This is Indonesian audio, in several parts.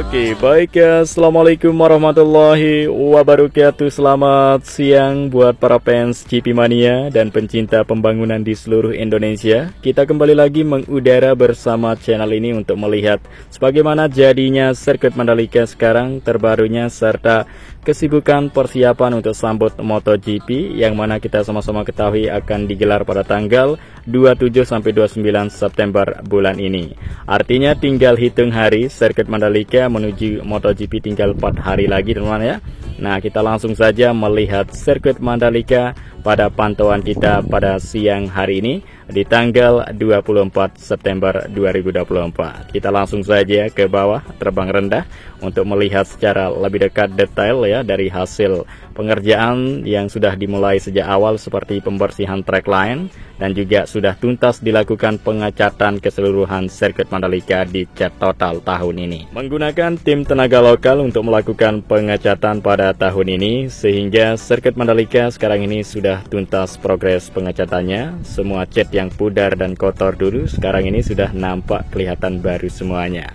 Oke, baik ya. Assalamualaikum warahmatullahi wabarakatuh. Selamat siang buat para fans GP Mania dan pencinta pembangunan di seluruh Indonesia. Kita kembali lagi mengudara bersama channel ini untuk melihat sebagaimana jadinya sirkuit Mandalika sekarang terbarunya serta kesibukan persiapan untuk sambut MotoGP yang mana kita sama-sama ketahui akan digelar pada tanggal 27 sampai 29 September bulan ini. Artinya tinggal hitung hari sirkuit Mandalika menuju MotoGP tinggal 4 hari lagi teman-teman ya. Nah, kita langsung saja melihat sirkuit Mandalika pada pantauan kita pada siang hari ini di tanggal 24 September 2024. Kita langsung saja ke bawah terbang rendah untuk melihat secara lebih dekat detail ya dari hasil pengerjaan yang sudah dimulai sejak awal seperti pembersihan track line dan juga sudah tuntas dilakukan pengecatan keseluruhan sirkuit Mandalika di cat total tahun ini. Menggunakan tim tenaga lokal untuk melakukan pengecatan pada tahun ini sehingga sirkuit Mandalika sekarang ini sudah tuntas progres pengecatannya. Semua cat yang pudar dan kotor dulu sekarang ini sudah nampak kelihatan baru semuanya.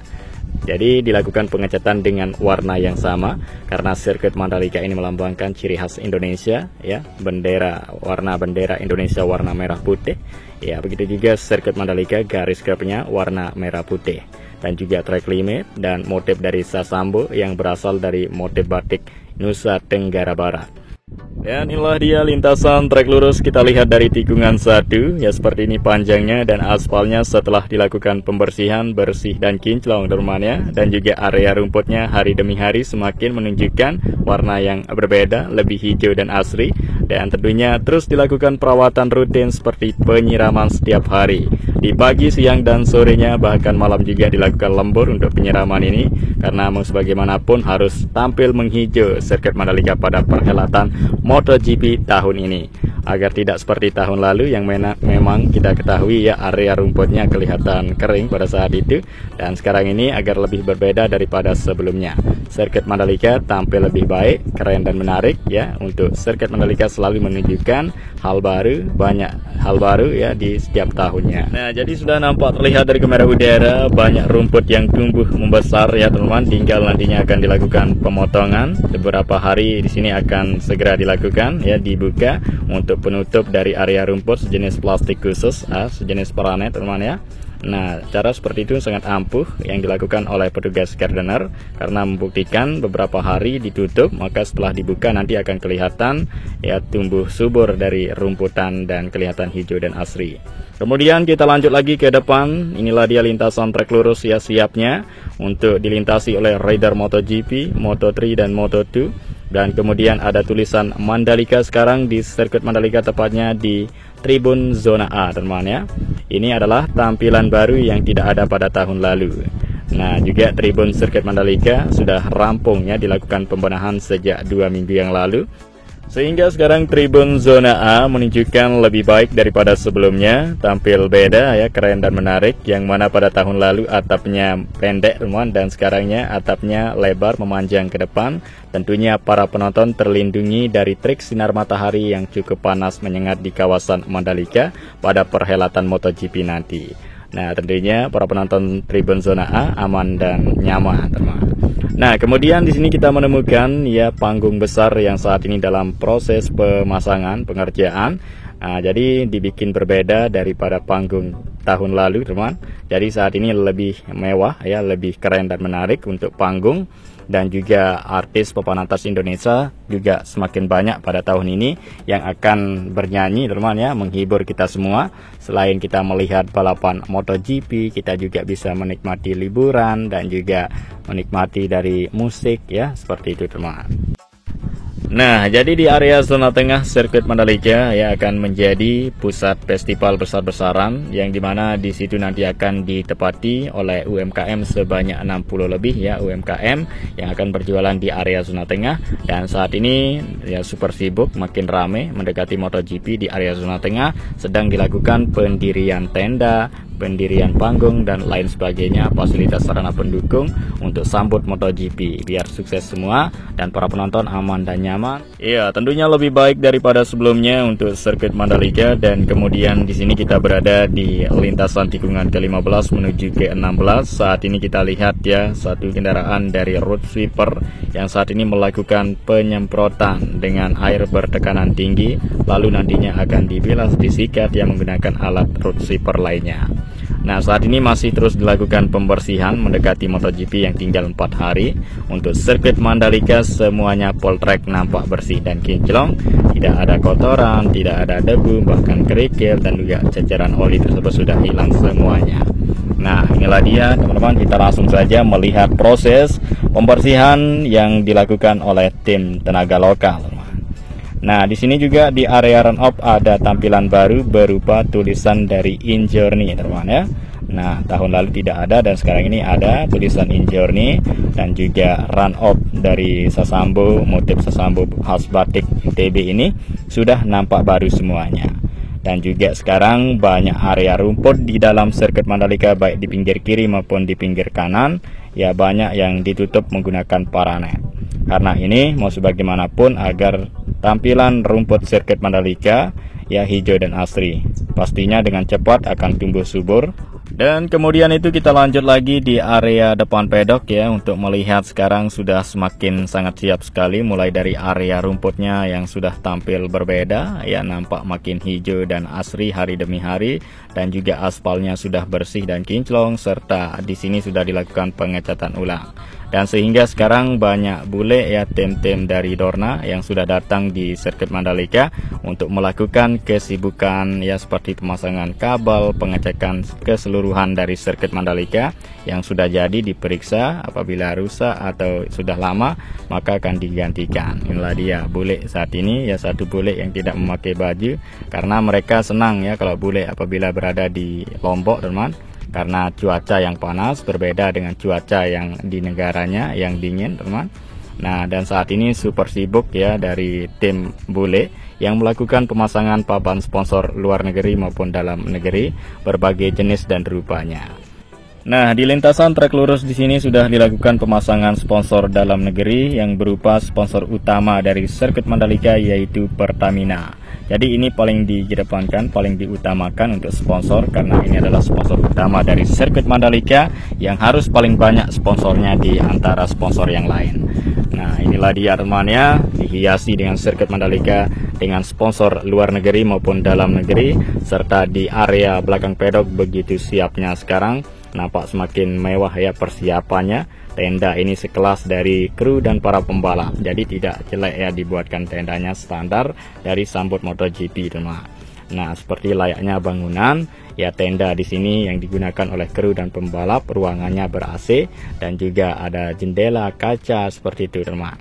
Jadi dilakukan pengecatan dengan warna yang sama karena sirkuit Mandalika ini melambangkan ciri khas Indonesia ya, warna bendera Indonesia warna merah putih. Ya, begitu juga sirkuit Mandalika garis kerbnya warna merah putih dan juga track limit dan motif dari Sasambo yang berasal dari motif batik Nusa Tenggara Barat. Dan inilah dia lintasan trek lurus kita lihat dari tikungan 1 ya, seperti ini panjangnya dan aspalnya setelah dilakukan pembersihan bersih dan kinclong teman-teman, dan juga area rumputnya hari demi hari semakin menunjukkan warna yang berbeda, lebih hijau dan asri, dan tentunya terus dilakukan perawatan rutin seperti penyiraman setiap hari di pagi, siang, dan sorenya, bahkan malam juga dilakukan lembur untuk penyiraman ini karena mau sebagaimanapun harus tampil menghijau sirkuit Mandalika pada perhelatan MotoGP tahun ini agar tidak seperti tahun lalu yang memang kita ketahui ya area rumputnya kelihatan kering pada saat itu, dan sekarang ini agar lebih berbeda daripada sebelumnya. Sirkuit Mandalika tampil lebih baik, keren dan menarik ya. Untuk sirkuit Mandalika selalu menunjukkan hal baru, banyak hal baru ya di setiap tahunnya. Nah, jadi sudah nampak terlihat dari kamera udara banyak rumput yang tumbuh membesar ya teman-teman. Tinggal nantinya akan dilakukan pemotongan. Beberapa hari di sini akan segera dilakukan ya, dibuka untuk penutup dari area rumput sejenis plastik khusus, sejenis paranet teman-teman ya. Nah, cara seperti itu sangat ampuh yang dilakukan oleh petugas gardener karena membuktikan beberapa hari ditutup, maka setelah dibuka nanti akan kelihatan ya tumbuh subur dari rumputan dan kelihatan hijau dan asri. Kemudian kita lanjut lagi ke depan. Inilah dia lintasan trek lurus ya, siapnya untuk dilintasi oleh rider MotoGP, Moto3 dan Moto2. Dan kemudian ada tulisan Mandalika sekarang di sirkuit Mandalika, tepatnya di tribun zona A teman-teman ya. Ini adalah tampilan baru yang tidak ada pada tahun lalu. Nah, juga tribun sirkuit Mandalika sudah rampung ya, dilakukan pembenahan sejak 2 minggu yang lalu. Sehingga sekarang tribun zona A menunjukkan lebih baik daripada sebelumnya, tampil beda ya, keren dan menarik. Yang mana pada tahun lalu atapnya pendek teman, dan sekarangnya atapnya lebar memanjang ke depan. Tentunya para penonton terlindungi dari trik sinar matahari yang cukup panas menyengat di kawasan Mandalika pada perhelatan MotoGP nanti. Nah, tentunya para penonton tribun zona A aman dan nyaman teman. Nah, kemudian di sini kita menemukan ya panggung besar yang saat ini dalam proses pemasangan pengerjaan. Nah, jadi dibikin berbeda daripada panggung tahun lalu teman. Jadi saat ini lebih mewah ya, lebih keren dan menarik untuk panggung. Dan juga artis papan atas Indonesia juga semakin banyak pada tahun ini yang akan bernyanyi teman ya, menghibur kita semua. Selain kita melihat balapan MotoGP, kita juga bisa menikmati liburan dan juga menikmati dari musik ya, seperti itu teman. Nah, jadi di area zona tengah sirkuit Mandalika ya akan menjadi pusat festival besar-besaran yang dimana di situ nanti akan ditepati oleh UMKM sebanyak 60 lebih ya UMKM yang akan berjualan di area zona tengah. Dan saat ini ya super sibuk, makin ramai mendekati MotoGP di area zona tengah. Sedang dilakukan pendirian tenda, pendirian panggung dan lain sebagainya, fasilitas sarana pendukung untuk sambut MotoGP biar sukses semua dan para penonton aman dan nyaman. Ya, tentunya lebih baik daripada sebelumnya untuk sirkuit Mandalika. Dan kemudian di sini kita berada di lintasan tikungan ke-15 menuju ke-16. Saat ini kita lihat ya, satu kendaraan dari road sweeper yang saat ini melakukan penyemprotan dengan air bertekanan tinggi, lalu nantinya akan dibilas, disikat yang menggunakan alat road sweeper lainnya. Nah, saat ini masih terus dilakukan pembersihan mendekati MotoGP yang tinggal 4 hari. Untuk sirkuit Mandalika semuanya poltrek nampak bersih dan kinclong, tidak ada kotoran, tidak ada debu, bahkan kerikil dan juga ceceran oli tersebut sudah hilang semuanya. Nah, inilah dia teman-teman, kita langsung saja melihat proses pembersihan yang dilakukan oleh tim tenaga lokal. Nah, di sini juga di area run off ada tampilan baru berupa tulisan dari In Journey, teman-teman ya. Nah, tahun lalu tidak ada dan sekarang ini ada tulisan In Journey, dan juga run off dari Sasambo, motif Sasambo khas batik TB ini sudah nampak baru semuanya. Dan juga sekarang banyak area rumput di dalam sirkuit Mandalika, baik di pinggir kiri maupun di pinggir kanan, ya banyak yang ditutup menggunakan paranet. Karena ini mau sebagaimanapun agar tampilan rumput sirkuit Mandalika ya hijau dan asri, pastinya dengan cepat akan tumbuh subur. Dan kemudian itu kita lanjut lagi di area depan pedok ya, untuk melihat sekarang sudah semakin sangat siap sekali, mulai dari area rumputnya yang sudah tampil berbeda ya, nampak makin hijau dan asri hari demi hari, dan juga aspalnya sudah bersih dan kinclong, serta di sini sudah dilakukan pengecatan ulang. Dan sehingga sekarang banyak bule ya, tim-tim dari Dorna yang sudah datang di sirkuit Mandalika untuk melakukan kesibukan ya, seperti pemasangan kabel, pengecekan keseluruhan dari sirkuit Mandalika yang sudah jadi diperiksa. Apabila rusak atau sudah lama maka akan digantikan. Inilah dia bule saat ini ya, satu bule yang tidak memakai baju karena mereka senang ya kalau bule apabila berada di Lombok, teman, karena cuaca yang panas berbeda dengan cuaca yang di negaranya yang dingin, teman. Nah, dan saat ini super sibuk ya dari tim bule yang melakukan pemasangan papan sponsor luar negeri maupun dalam negeri, berbagai jenis dan rupanya. Nah, di lintasan trek lurus di sini sudah dilakukan pemasangan sponsor dalam negeri yang berupa sponsor utama dari sirkuit Mandalika, yaitu Pertamina. Jadi ini paling dikedepankan, paling diutamakan untuk sponsor, karena ini adalah sponsor utama dari sirkuit Mandalika yang harus paling banyak sponsornya di antara sponsor yang lain. Nah, inilah dia temannya, dihiasi dengan sirkuit Mandalika dengan sponsor luar negeri maupun dalam negeri, serta di area belakang pedok begitu siapnya sekarang. Nampak semakin mewah ya persiapannya. Tenda ini sekelas dari kru dan para pembalap, jadi tidak jelek ya dibuatkan tendanya standar dari sambut MotoGP, teman. Nah, seperti layaknya bangunan ya, tenda di sini yang digunakan oleh kru dan pembalap, ruangannya ber-AC dan juga ada jendela kaca seperti itu, teman.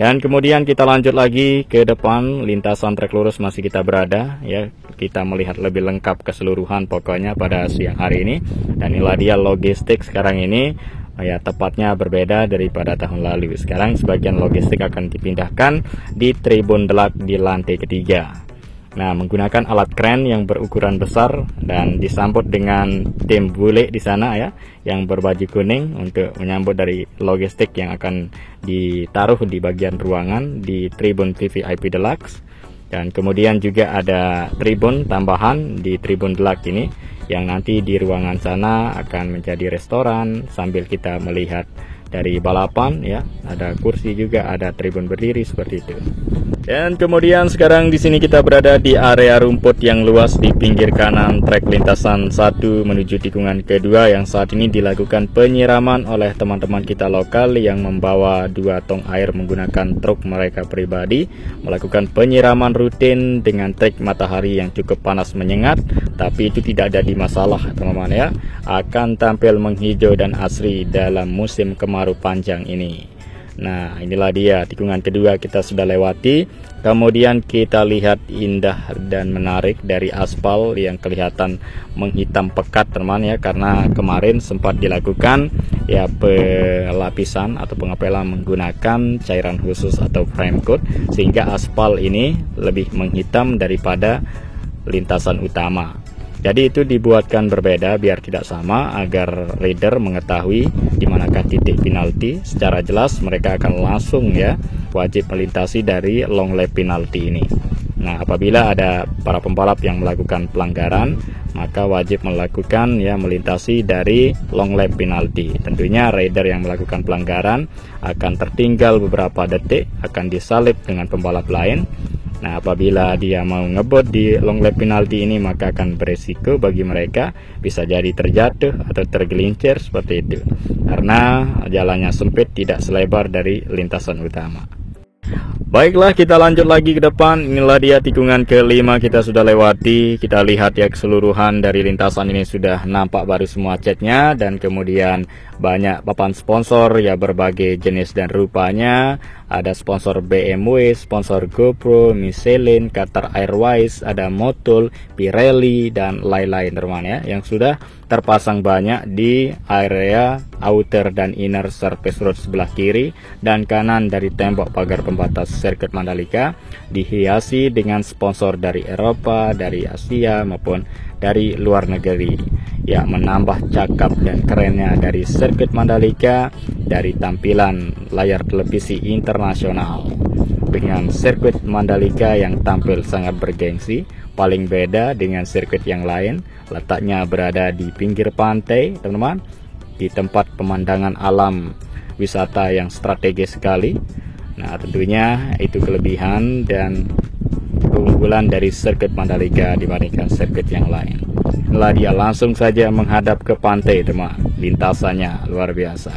Dan kemudian kita lanjut lagi ke depan lintasan trek lurus masih kita berada ya, kita melihat lebih lengkap keseluruhan pokoknya pada siang hari ini. Dan inilah dia logistik sekarang ini ya, tepatnya berbeda daripada tahun lalu. Sekarang sebagian logistik akan dipindahkan di tribun delak di lantai ketiga. Nah, menggunakan alat kren yang berukuran besar dan disambut dengan tim bule di sana ya, yang berbaju kuning untuk menyambut dari logistik yang akan ditaruh di bagian ruangan di tribun VVIP Deluxe. Dan kemudian juga ada tribun tambahan di tribun Deluxe ini yang nanti di ruangan sana akan menjadi restoran sambil kita melihat dari balapan ya, ada kursi juga, ada tribun berdiri seperti itu. Dan kemudian sekarang di sini kita berada di area rumput yang luas di pinggir kanan trek lintasan 1 menuju tikungan kedua, yang saat ini dilakukan penyiraman oleh teman-teman kita lokal yang membawa 2 tong air menggunakan truk mereka pribadi, melakukan penyiraman rutin dengan trik matahari yang cukup panas menyengat, tapi itu tidak jadi masalah teman-teman ya, akan tampil menghijau dan asri dalam musim kemarau panjang ini. Nah, inilah dia tikungan kedua kita sudah lewati. Kemudian kita lihat indah dan menarik dari aspal yang kelihatan menghitam pekat teman ya, karena kemarin sempat dilakukan ya pelapisan atau pengepelan menggunakan cairan khusus atau frame coat, sehingga aspal ini lebih menghitam daripada lintasan utama. Jadi itu dibuatkan berbeda biar tidak sama, agar rider mengetahui di manakah titik penalti. Secara jelas mereka akan langsung ya wajib melintasi dari long lap penalti ini. Nah, apabila ada para pembalap yang melakukan pelanggaran, maka wajib melakukan ya melintasi dari long lap penalti. Tentunya rider yang melakukan pelanggaran akan tertinggal beberapa detik, akan disalip dengan pembalap lain. Nah, apabila dia mau ngebut di long lap penalti ini, maka akan beresiko bagi mereka, bisa jadi terjatuh atau tergelincir seperti itu, karena jalannya sempit, tidak selebar dari lintasan utama. Baiklah, kita lanjut lagi ke depan. Inilah dia tikungan kelima kita sudah lewati. Kita lihat ya keseluruhan dari lintasan ini sudah nampak baru semua catnya, dan kemudian banyak papan sponsor ya berbagai jenis dan rupanya. Ada sponsor BMW, sponsor GoPro, Michelin, Qatar Airways, ada Motul, Pirelli, dan lain-lain teman ya, yang sudah terpasang banyak di area outer dan inner surface road sebelah kiri dan kanan dari tembok pagar pembatas sirkuit Mandalika, dihiasi dengan sponsor dari Eropa, dari Asia maupun dari luar negeri. Ya, menambah cakap dan kerennya dari sirkuit Mandalika dari tampilan layar televisi internasional. Dengan sirkuit Mandalika yang tampil sangat bergengsi, paling beda dengan sirkuit yang lain, letaknya berada di pinggir pantai, teman-teman, di tempat pemandangan alam wisata yang strategis sekali. Nah, tentunya itu kelebihan dan keunggulan dari sirkuit Mandalika dibandingkan sirkuit yang lain. Inilah dia, langsung saja menghadap ke pantai, teman. Lintasannya luar biasa.